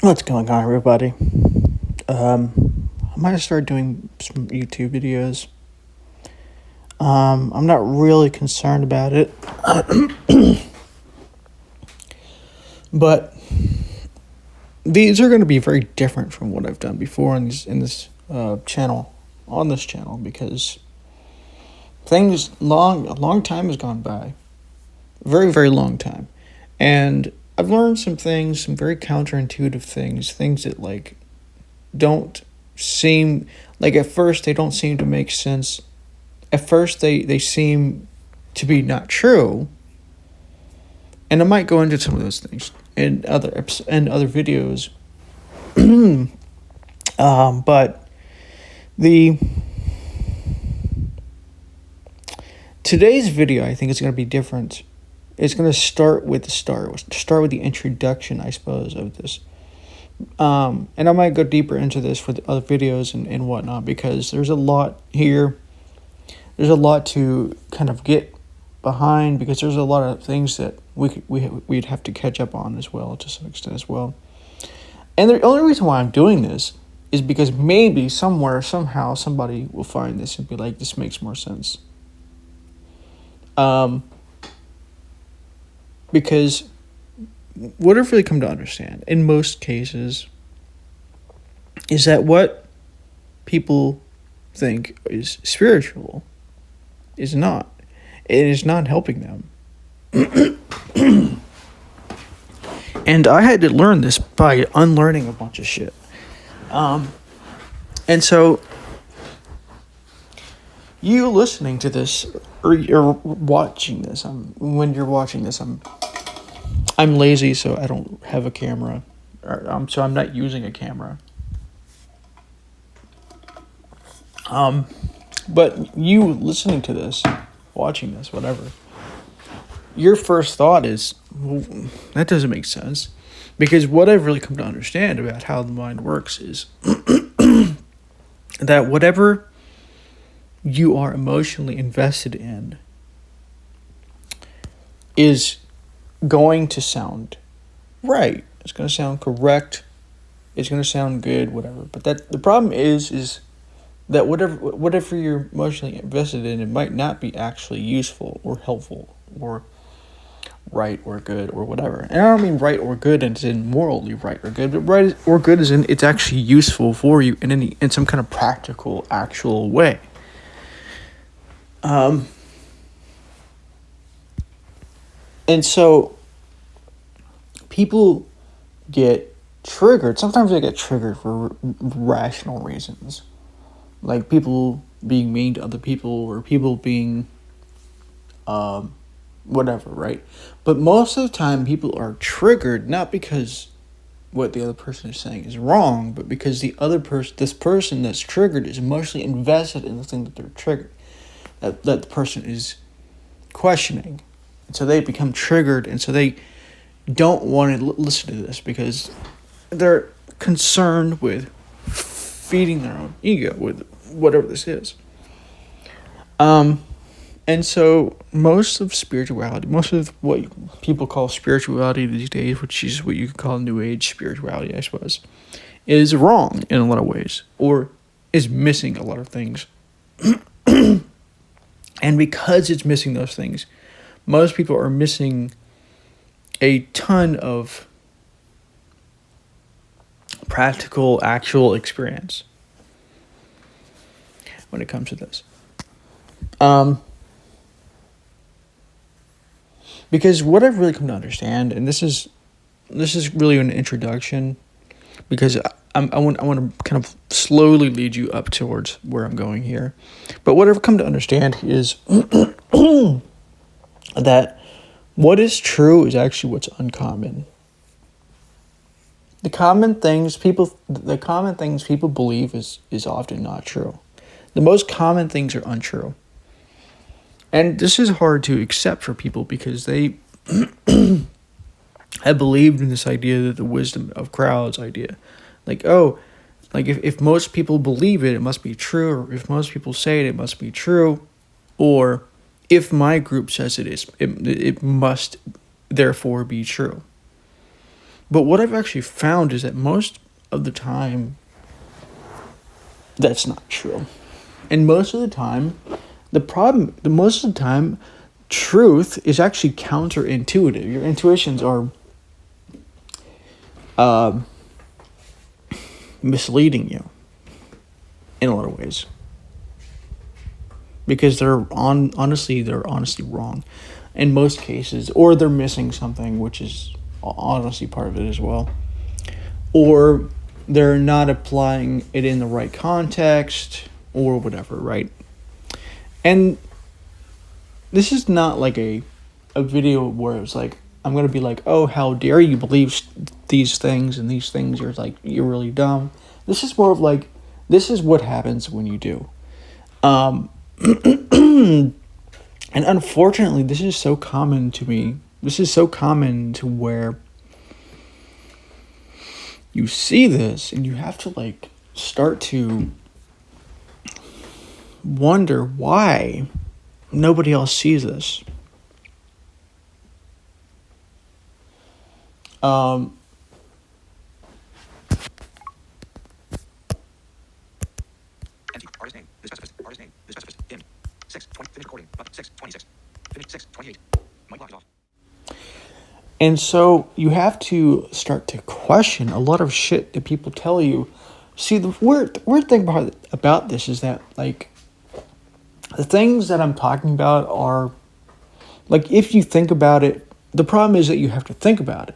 What's going on, everybody? I might start doing some YouTube videos. I'm not really concerned about it, but these are going to be very different from what I've done before on this channel, because a long time has gone by, very, very long time, and I've learned some things, some very counterintuitive things that don't seem like, at first they don't seem to make sense. At first they seem to be not true. And I might go into some of those things in other videos. But today's video, I think, is going to be different. It's going to start with the introduction, I suppose, of this. And I might go deeper into this for the other videos and whatnot, because there's a lot here. There's a lot to kind of get behind, because there's a lot of things that we'd have to catch up on as well, to some extent as well. And the only reason why I'm doing this is because maybe somewhere, somehow, somebody will find this and be like, this makes more sense. Because what I've really come to understand, in most cases, is that what people think is spiritual is not. It is not helping them. And I had to learn this by unlearning a bunch of shit. And so, you listening to this, or you're watching this, when you're watching this, I'm lazy, so I don't have a camera. So I'm not using a camera. But you listening to this, watching this, whatever, your first thought is, well, that doesn't make sense. Because what I've really come to understand about how the mind works is that whatever you are emotionally invested in is going to sound right. It's going to sound correct. It's going to sound good, whatever. But the problem is that whatever you're emotionally invested in, it might not be actually useful or helpful or right or good or whatever. And I don't mean right or good as in morally right or good, but right or good as in it's actually useful for you in some kind of practical, actual way. And so people get triggered. Sometimes they get triggered for rational reasons, like people being mean to other people, or people being whatever, right? But most of the time people are triggered not because what the other person is saying is wrong, but because this person that's triggered is emotionally invested in the thing that they're triggered, that the person is questioning. And so they become triggered, and so they don't want to listen to this because they're concerned with feeding their own ego with whatever this is. And so most of spirituality, most of what people call spirituality these days, which is what you could call New Age spirituality, I suppose, is wrong in a lot of ways, or is missing a lot of things. And because it's missing those things, most people are missing a ton of practical, actual experience when it comes to this. Because what I've really come to understand, and this is really an introduction, because I want to kind of slowly lead you up towards where I'm going here. But what I've come to understand is that what is true is actually what's uncommon. The common things people believe is often not true. The most common things are untrue. And this is hard to accept for people because they have believed in this idea, that the wisdom of crowds idea. If most people believe it, it must be true. Or if most people say it must be true. Or if my group says it must therefore be true. But what I've actually found is that most of the time, that's not true. And most of the time, truth is actually counterintuitive. Your intuitions are misleading you in a lot of ways. Because they're honestly wrong in most cases, or they're missing something, which is honestly part of it as well, or they're not applying it in the right context or whatever, right? And this is not like a video where it's like I'm gonna be like, oh, how dare you believe these things, and these things you're really dumb. This is more of like, this is what happens when you do. And unfortunately, this is so common to me. This is so common to where you see this and you have to like start to wonder why nobody else sees this. Artist name, the specifist. Artist name, the specifist. Dimmed. 6:20. Finish recording. Button 6:26. Finish 6:28. Mic lock is off. And so you have to start to question a lot of shit that people tell you. See, the weird thing about this is that, like, the things that I'm talking about are, like, if you think about it, the problem is that you have to think about it.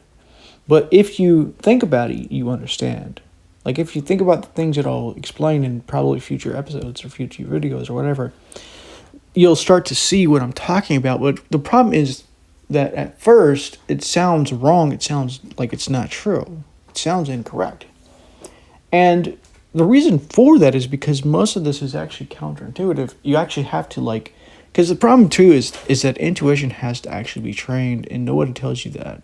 But if you think about it, you understand. Like, if you think about the things that I'll explain in probably future episodes or future videos or whatever, you'll start to see what I'm talking about. But the problem is that at first, it sounds wrong. It sounds like it's not true. It sounds incorrect. And the reason for that is because most of this is actually counterintuitive. You actually have to, like, because the problem too is that intuition has to actually be trained, and nobody tells you that.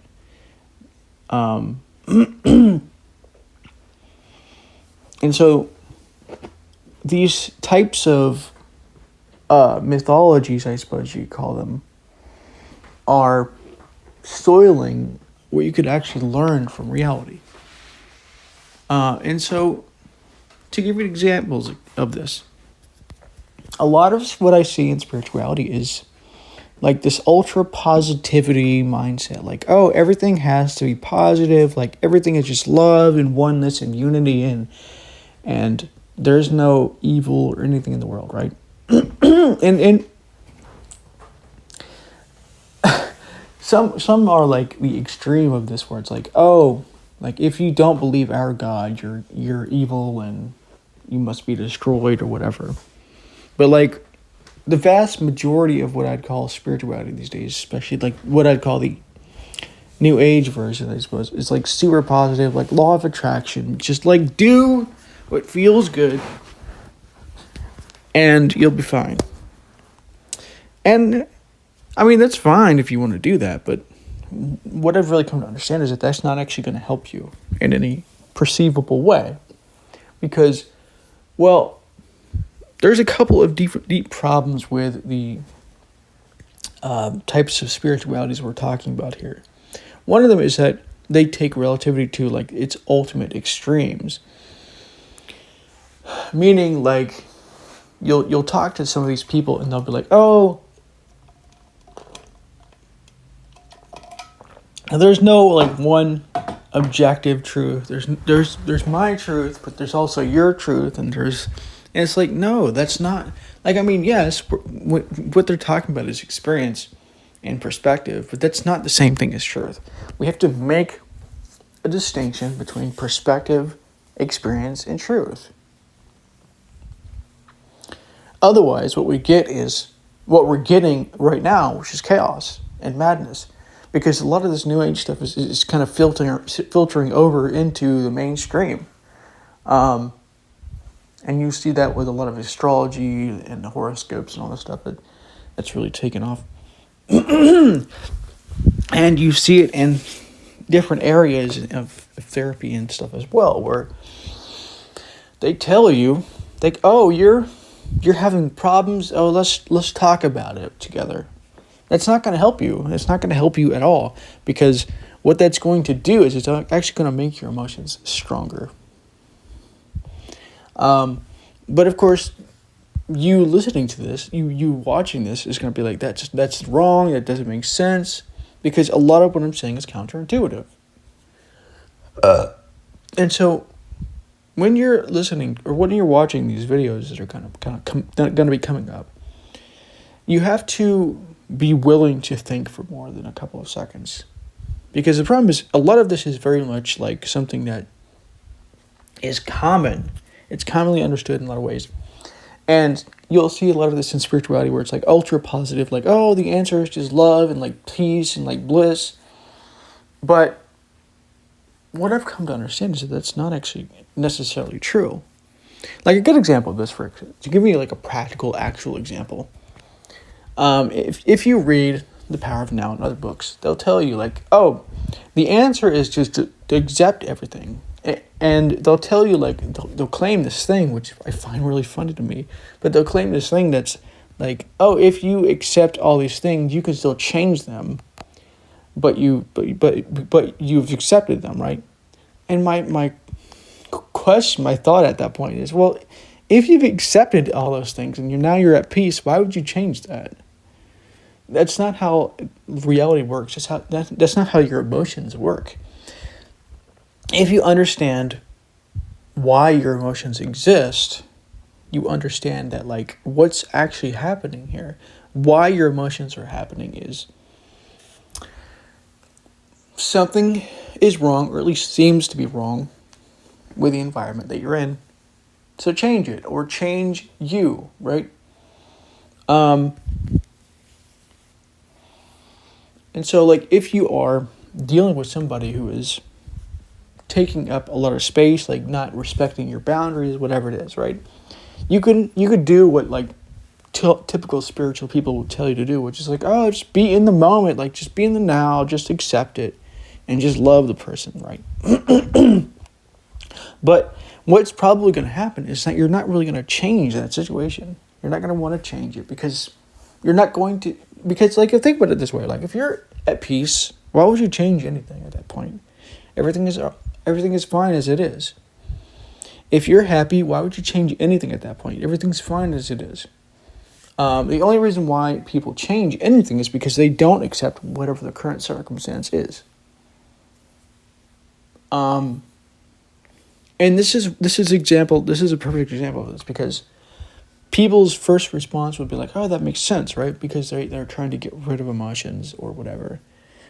And so these types of mythologies, I suppose you call them, are soiling what you could actually learn from reality. And so, to give you examples of this, a lot of what I see in spirituality is like this ultra positivity mindset. Like, oh, everything has to be positive. Like, everything is just love and oneness and unity, and there's no evil or anything in the world, right? and some are like the extreme of this, where it's like, oh, like, if you don't believe our God, you're evil and you must be destroyed or whatever. But like, the vast majority of what I'd call spirituality these days, especially like what I'd call the New Age version, I suppose, is like super positive, like law of attraction. Just like do what feels good and you'll be fine. And I mean, that's fine if you want to do that, but what I've really come to understand is that that's not actually going to help you in any perceivable way. Because, well, there's a couple of deep problems with the types of spiritualities we're talking about here. One of them is that they take relativity to like its ultimate extremes. Meaning, like, you'll talk to some of these people and they'll be like, oh, there's no like one objective truth. There's my truth, but there's also your truth, and it's like, no, that's not, like, I mean, yes, what they're talking about is experience and perspective, but that's not the same thing as truth. We have to make a distinction between perspective, experience, and truth. Otherwise, what we get is what we're getting right now, which is chaos and madness. Because a lot of this New Age stuff is kind of filtering over into the mainstream. And you see that with a lot of astrology and the horoscopes and all this stuff that's really taken off. And you see it in different areas of therapy and stuff as well, where they tell you, like, oh, you're having problems. Oh, let's talk about it together. That's not going to help you. It's not going to help you at all, because what that's going to do is it's actually going to make your emotions stronger. But of course, you listening to this, you watching this is going to be like, that's wrong, that doesn't make sense, because a lot of what I'm saying is counterintuitive. And so when you're listening or when you're watching these videos that are going to be coming up, you have to be willing to think for more than a couple of seconds. Because the problem is, a lot of this is very much like something that is common. It's commonly understood in a lot of ways. And you'll see a lot of this in spirituality where it's like ultra positive, like, oh, the answer is just love and like peace and like bliss. But what I've come to understand is that that's not actually necessarily true. Like a good example of this, to give me like a practical, actual example. If you read The Power of Now and other books, they'll tell you like, oh, the answer is just to accept everything. And they'll tell you like, they'll claim this thing, which I find really funny to me, but they'll claim this thing that's like, oh, if you accept all these things, you can still change them, but you've accepted them, right? And my question, my thought at that point is, well, if you've accepted all those things and you're at peace, why would you change that? That's not how reality works. That's not how your emotions work. If you understand why your emotions exist, you understand that like what's actually happening here. Why your emotions are happening is something is wrong, or at least seems to be wrong, with the environment that you're in. So change it, or change you, right? And so like if you are dealing with somebody who is taking up a lot of space, like not respecting your boundaries, whatever it is, right? You could do what like typical spiritual people will tell you to do, which is like, oh, just be in the moment, like just be in the now, just accept it, and just love the person, right? But what's probably going to happen is that you're not really going to change that situation. You're not going to want to change it because you're not going to. Because like, think about it this way: like if you're at peace, why would you change anything at that point? Everything is fine as it is. If you're happy, why would you change anything at that point? Everything's fine as it is. The only reason why people change anything is because they don't accept whatever the current circumstance is. And this is a perfect example of this, because people's first response would be like, oh, that makes sense, right? Because they're trying to get rid of emotions or whatever,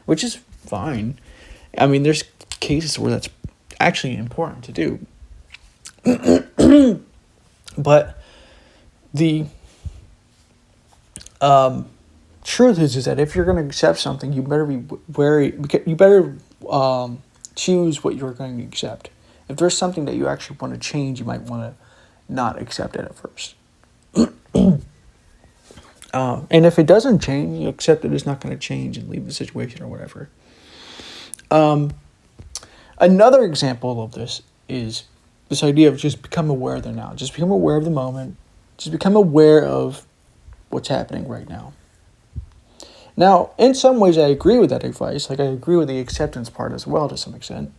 which is fine. I mean, there's cases where that's actually important to do. But the truth is that if you're going to accept something, you better be wary. You better choose what you're going to accept. If there's something that you actually want to change, you might want to not accept it at first. And if it doesn't change, you accept that it's not going to change and leave the situation or whatever. Another example of this is this idea of just become aware of the now. Just become aware of the moment. Just become aware of what's happening right now. Now, in some ways, I agree with that advice. Like, I agree with the acceptance part as well to some extent.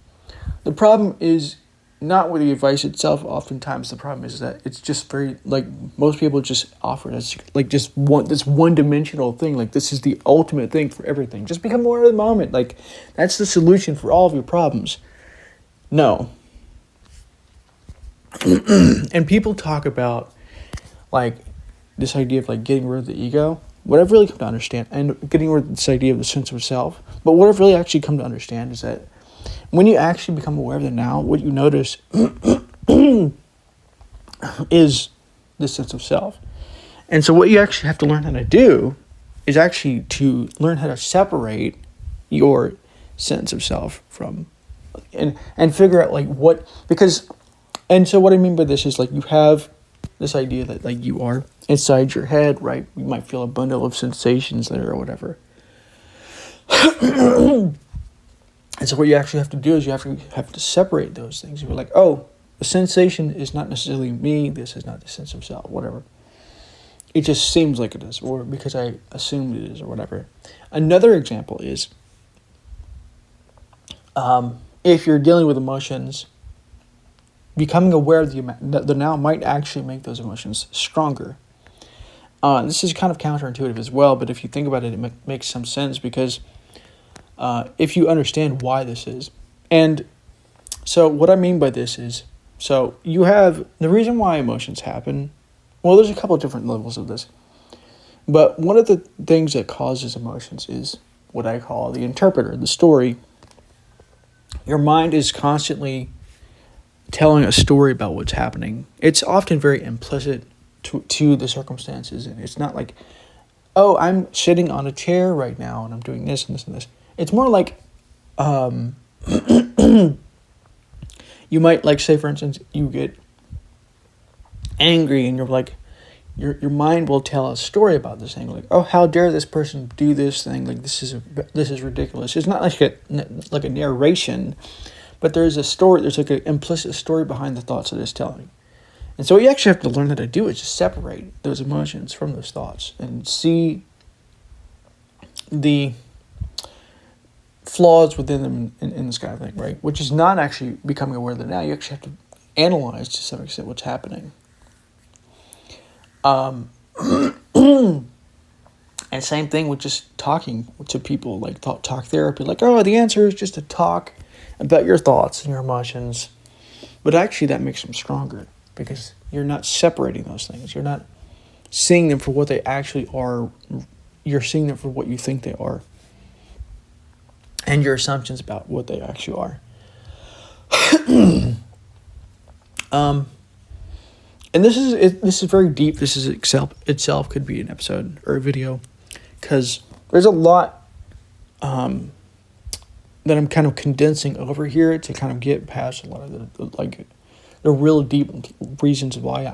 The problem is not with the advice itself. Oftentimes, the problem is that it's just very, like, most people just offer it as, like, just this one-dimensional thing. Like, this is the ultimate thing for everything. Just become aware of the moment. Like, that's the solution for all of your problems. No. And people talk about, like, this idea of, like, getting rid of the ego. What I've really come to understand, and getting rid of this idea of the sense of self, but what I've really actually come to understand is that when you actually become aware of the now, what you notice is the sense of self. And so what you actually have to learn how to do is actually to learn how to separate your sense of self from, and figure out, like, what, because, and so what I mean by this is, like, you have this idea that, like, you are inside your head, right? You might feel a bundle of sensations there or whatever. And so what you actually have to do is you have to separate those things. You're like, oh, the sensation is not necessarily me. This is not the sense of self, whatever. it just seems like it is, or because I assumed it is, or whatever. Another example is if you're dealing with emotions, becoming aware of the now might actually make those emotions stronger. This is kind of counterintuitive as well, but if you think about it, it makes some sense because if you understand why this is. And so what I mean by this is, so you have the reason why emotions happen. Well, there's a couple of different levels of this. But one of the things that causes emotions is what I call the interpreter, the story. Your mind is constantly telling a story about what's happening. It's often very implicit to the circumstances. And it's not like, oh, I'm sitting on a chair right now and I'm doing this and this and this. It's more like you might, like, say, for instance, you get angry and you're like, your mind will tell a story about this thing, like, oh, how dare this person do this thing, like this is ridiculous. It's not like a narration, but there's a story. There's like an implicit story behind the thoughts that it's telling, and so what you actually have to learn how to do is just separate those emotions from those thoughts and see the flaws within them in this kind of thing, right? Which is not actually becoming aware of them now. You actually have to analyze to some extent what's happening. And same thing with just talking to people, like talk therapy. Like, oh, the answer is just to talk about your thoughts and your emotions. But actually that makes them stronger because you're not separating those things. You're not seeing them for what they actually are. You're seeing them for what you think they are. And your assumptions about what they actually are. And this is very deep. This is itself could be an episode or a video, because there's a lot that I'm kind of condensing over here to kind of get past a lot of the real deep reasons why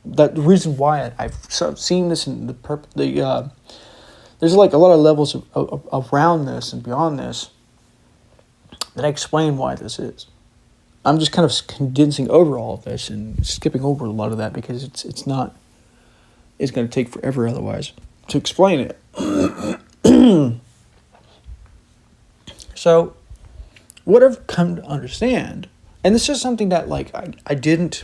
the reason why I've seen this in there's like a lot of levels around this and beyond this that I explain why this is. I'm just kind of condensing over all of this and skipping over a lot of that because it's going to take forever otherwise to explain it. So what I've come to understand, and this is something that like I didn't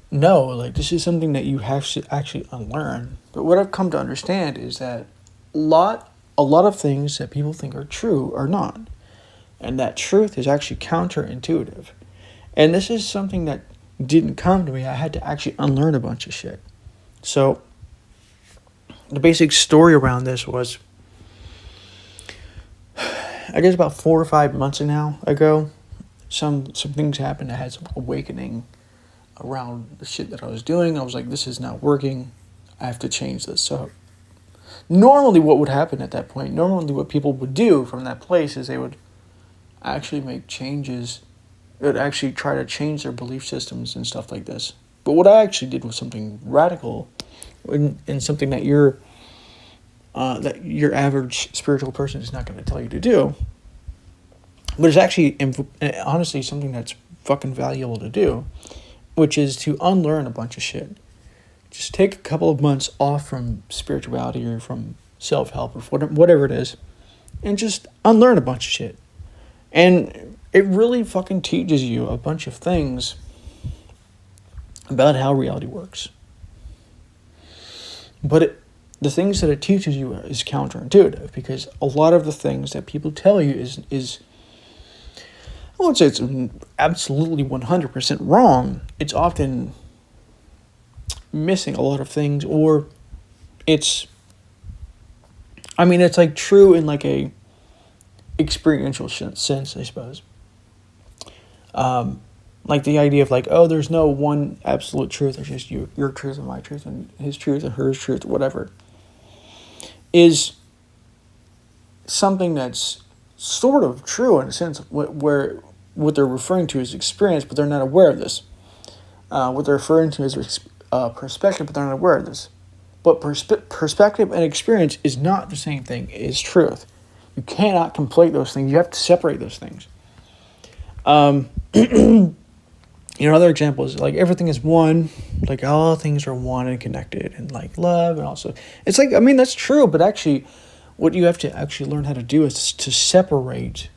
know, like this is something that you have to actually unlearn. But what I've come to understand is that a lot of things that people think are true are not. And that truth is actually counterintuitive. And this is something that didn't come to me. I had to actually unlearn a bunch of shit. So the basic story around this was, I guess about 4 or 5 months ago, some things happened. I had some awakening around the shit that I was doing. I was like, this is not working. I have to change this. So normally what would happen at that point, normally what people would do from that place is they would actually make changes. They would actually try to change their belief systems and stuff like this. But what I actually did was something radical and something that your average spiritual person is not going to tell you to do. But it's actually, honestly, something that's fucking valuable to do, which is to unlearn a bunch of shit. Just take a couple of months off from spirituality or from self-help or whatever it is, and just unlearn a bunch of shit. And it really fucking teaches you a bunch of things about how reality works. But the things that it teaches you is counterintuitive, because a lot of the things that people tell you is I won't say it's absolutely 100% wrong. It's often missing a lot of things, or it's like true in like a experiential sense, I suppose. Like the idea of like, oh, there's no one absolute truth. There's just your truth and my truth and his truth and her truth, whatever, is something that's sort of true in a sense where what they're referring to is experience, but they're not aware of this. What they're referring to is perspective, but they're not aware of this. But perspective and experience is not the same thing as truth. You cannot conflate those things. You have to separate those things. Another example is like everything is one, like all things are one and connected, and like love, and also it's like, I mean, that's true, but actually, what you have to actually learn how to do is to separate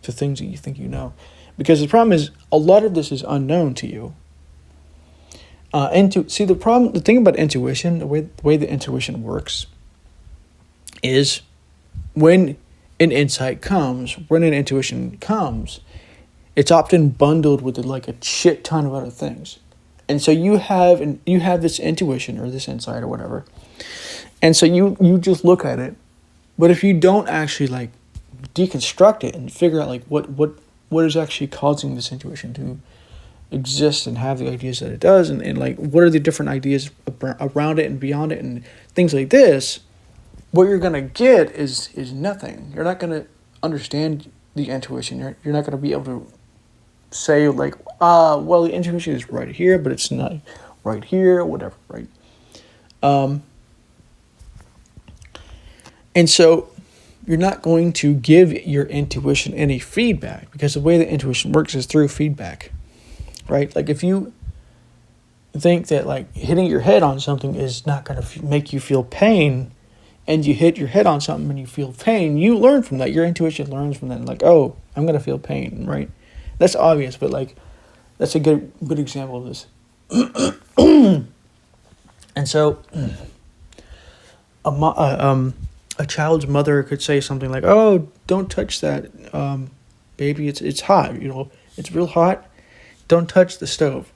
the things that you think you know, because the problem is a lot of this is unknown to you. The thing about intuition, the way the intuition works, is when an insight comes, when an intuition comes, it's often bundled with like a shit ton of other things. And so you have this intuition or this insight or whatever. And so you just look at it. But if you don't actually like deconstruct it and figure out like what is actually causing this intuition to exist and have the ideas that it does, and like what are the different ideas around it and beyond it and things like this, what you're gonna get is nothing. You're not gonna understand the intuition. You're not gonna be able to say like, well, the intuition is right here, but it's not right here, whatever, right? And so you're not going to give your intuition any feedback, because the way that intuition works is through feedback, right? Like if you think that like hitting your head on something is not going to make you feel pain, and you hit your head on something and you feel pain, you learn from that. Your intuition learns from that. Like, oh, I'm going to feel pain, right? That's obvious, but like that's a good example of this. And so a child's mother could say something like, "Oh, don't touch that, baby. It's hot. You know, it's real hot. Don't touch the stove."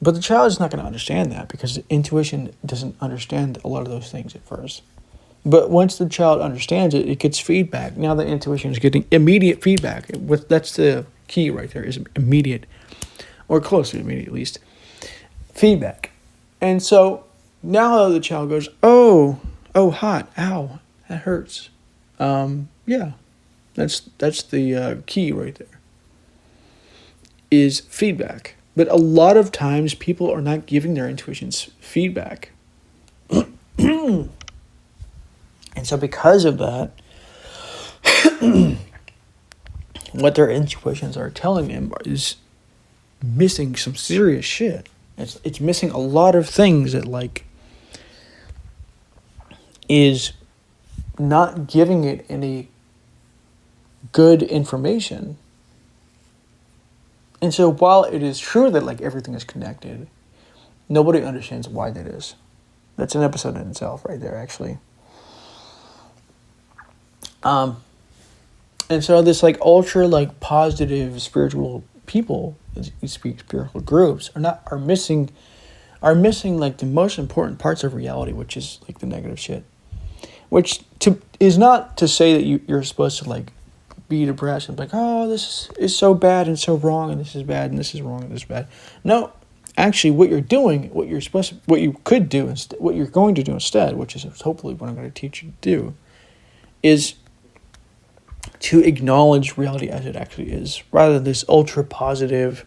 But the child is not going to understand that, because intuition doesn't understand a lot of those things at first. But once the child understands it, it gets feedback. Now the intuition is getting immediate feedback. That's the key right there, is immediate, or close to immediate at least, feedback. And so now the child goes, oh, hot, ow, that hurts. Yeah, that's the key right there, is feedback. But a lot of times people are not giving their intuitions feedback. And so because of that, what their intuitions are telling them is missing some serious shit. It's missing a lot of things that like is not giving it any good information. And so while it is true that like everything is connected, nobody understands why that is. That's an episode in itself right there, actually. And so this like ultra like positive spiritual people, as you speak, spiritual groups are missing like the most important parts of reality, which is like the negative shit. Which is not to say that you're supposed to like be depressed and be like, oh, this is so bad and so wrong, and this is bad and this is wrong and this is bad. No, actually, what you're doing, what you could do, what you're going to do instead, which is hopefully what I'm going to teach you to do, is to acknowledge reality as it actually is, rather than this ultra positive,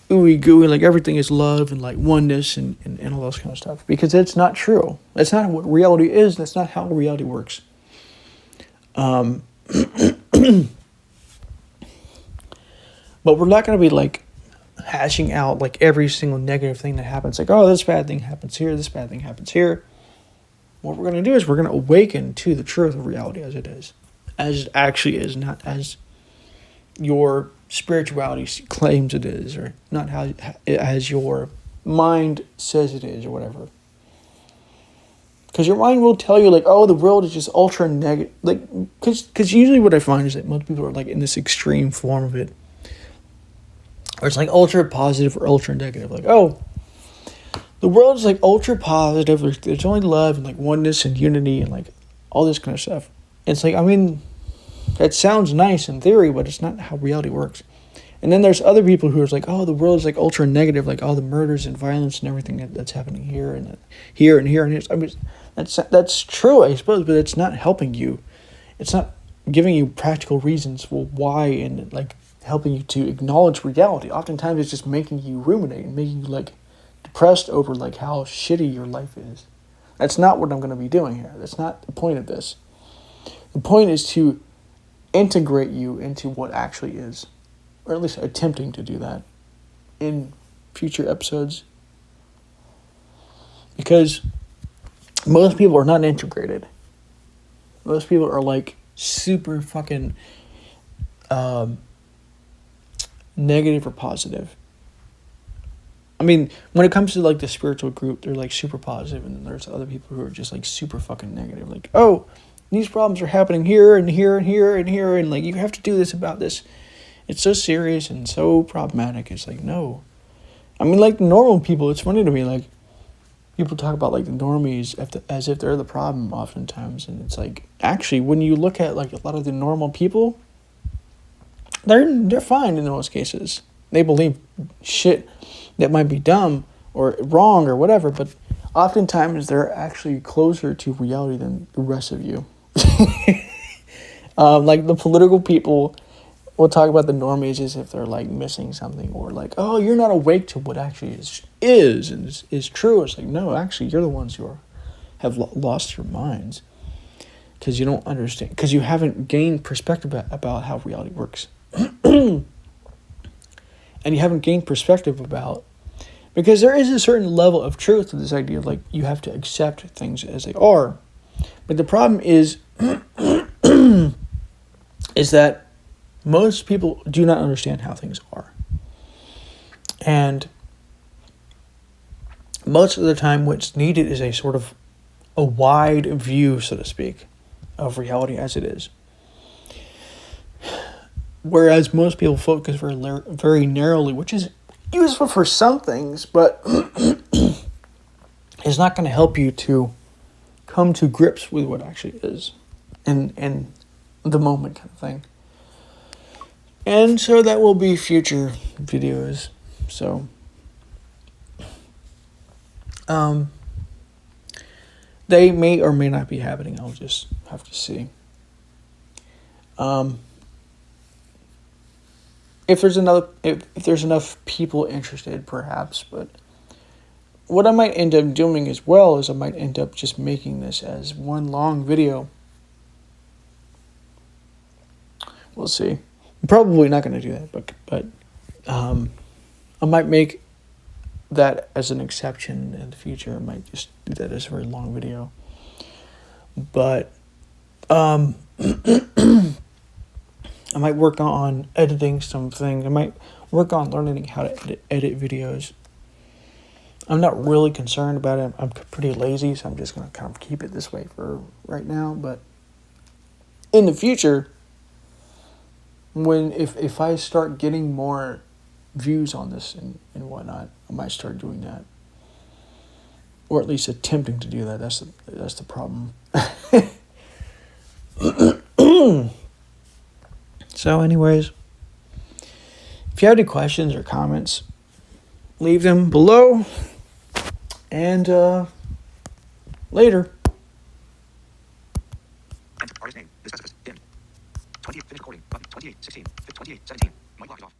ooey gooey, like everything is love and like oneness and all those kind of stuff. Because it's not true. That's not what reality is. That's not how reality works. But we're not going to be like hashing out like every single negative thing that happens. Like, oh, this bad thing happens here. This bad thing happens here. What we're going to do is we're going to awaken to the truth of reality as it is. As it actually is, not as your spirituality claims it is, or not how as your mind says it is, or whatever. Because your mind will tell you like, oh, the world is just ultra negative. Like, because usually what I find is that most people are like in this extreme form of it, or it's like ultra positive or ultra negative. Like, oh, the world is like ultra positive. There's only love and like oneness and unity and like all this kind of stuff. And it's like, I mean, that sounds nice in theory, but it's not how reality works. And then there's other people who are like, oh, the world is like ultra negative, like all the murders and violence and everything that's happening here and here and here and here. I mean, that's true, I suppose, but it's not helping you. It's not giving you practical reasons for why, and like helping you to acknowledge reality. Oftentimes, it's just making you ruminate and making you like depressed over like how shitty your life is. That's not what I'm going to be doing here. That's not the point of this. The point is to integrate you into what actually is, or at least attempting to do that. in future episodes. Because most people are not integrated. Most people are like super fucking negative or positive. I mean, when it comes to like the spiritual group, they're like super positive, and then there's other people who are just like super fucking negative. Like, oh, these problems are happening here and here and here and here, and like you have to do this about this. It's so serious and so problematic. It's like, no. I mean, like normal people, it's funny to me, like people talk about like the normies as if they're the problem oftentimes, and it's like actually when you look at like a lot of the normal people, they're fine in most cases. They believe shit that might be dumb or wrong or whatever, but oftentimes they're actually closer to reality than the rest of you. Like the political people will talk about the normies as if they're like missing something, or like, oh, you're not awake to what actually is and is true. It's like, no, actually you're the ones who have lost your minds because you don't understand, because you haven't gained perspective about how reality works. And you haven't gained perspective about, because there is a certain level of truth to this idea, like you have to accept things as they are. But the problem is is that most people do not understand how things are. And most of the time what's needed is a sort of a wide view, so to speak, of reality as it is. Whereas most people focus very narrowly, which is useful for some things, but it's not going to help you to come to grips with what actually is in the moment kind of thing. And so that will be future videos. So they may or may not be happening. I'll just have to see. If there's enough people interested, perhaps. But what I might end up doing as well is I might end up just making this as one long video. We'll see. I'm probably not going to do that, but I might make that as an exception in the future. I might just do that as a very long video. But I might work on editing something. I might work on learning how to edit videos. I'm not really concerned about it. I'm pretty lazy, so I'm just going to kind of keep it this way for right now. But in the future, if I start getting more views on this and whatnot, I might start doing that. Or at least attempting to do that. That's the problem. So anyways, if you have any questions or comments, leave them below. And later. Enter artist name, the specifist, dimmed. 28, finish recording, button, 28, 16, 28, 17, mic lock is off.